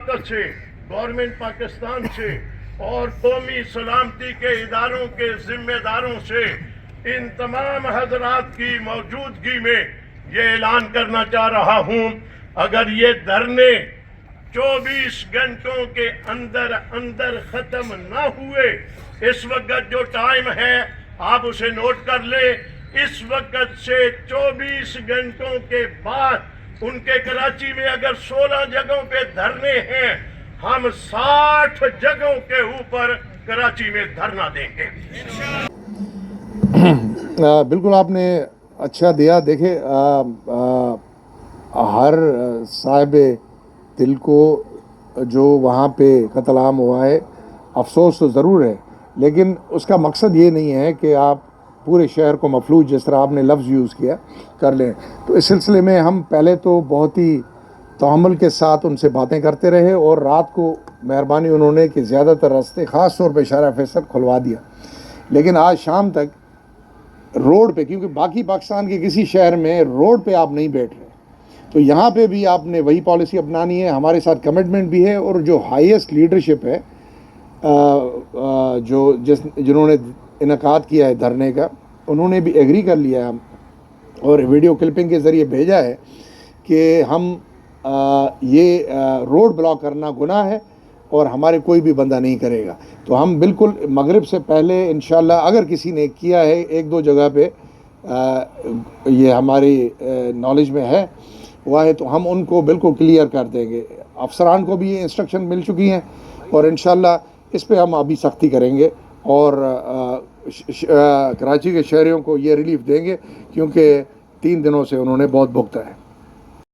سے گورنمنٹ پاکستان سے اور قومی سلامتی کے اداروں کے ذمہ داروں سے ان تمام حضرات کی موجودگی میں یہ اعلان کرنا چاہ رہا ہوں، اگر یہ دھرنے 24 گھنٹوں کے اندر ختم نہ ہوئے، اس وقت جو ٹائم ہے آپ اسے نوٹ کر لیں، اس وقت سے 24 گھنٹوں کے بعد ان کے کراچی میں اگر 16 جگہوں پہ دھرنے ہیں، ہم 60 جگہوں کے اوپر کراچی میں دھرنا دیں گے۔ بالکل آپ نے اچھا دیا۔ دیکھیں ہر صاحب دل کو جو وہاں پہ قتل عام ہوا ہے افسوس تو ضرور ہے، لیکن اس کا مقصد یہ نہیں ہے کہ آپ پورے شہر کو مفلوج، جس طرح آپ نے لفظ یوز کیا، کر لیں۔ تو اس سلسلے میں ہم پہلے تو بہت ہی تحمل کے ساتھ ان سے باتیں کرتے رہے، اور رات کو مہربانی انہوں نے کہ زیادہ تر راستے خاص طور پہ شارع فیصل کھلوا دیا، لیکن آج شام تک روڈ پہ، کیونکہ باقی پاکستان کے کسی شہر میں روڈ پہ آپ نہیں بیٹھ رہے، تو یہاں پہ بھی آپ نے وہی پالیسی اپنانی ہے، ہمارے ساتھ کمٹمنٹ بھی ہے، اور جو ہائیسٹ لیڈرشپ ہے جنہوں نے انعقاد کیا ہے دھرنے کا، انہوں نے بھی ایگری کر لیا ہے اور ویڈیو کلپنگ کے ذریعے بھیجا ہے کہ ہم یہ روڈ بلاک کرنا گناہ ہے اور ہمارے کوئی بھی بندہ نہیں کرے گا۔ تو ہم بالکل مغرب سے پہلے انشاءاللہ اگر کسی نے کیا ہے ایک دو جگہ پہ، یہ ہماری نالج میں ہے ہوا ہے، تو ہم ان کو بالکل کلیئر کر دیں گے۔ افسران کو بھی یہ انسٹرکشن مل چکی ہیں اور انشاءاللہ اس پہ ہم ابھی سختی کریں گے اور کراچی کے شہریوں کو یہ ریلیف دیں گے، کیونکہ 3 دنوں سے انہوں نے بہت بھگتا ہے۔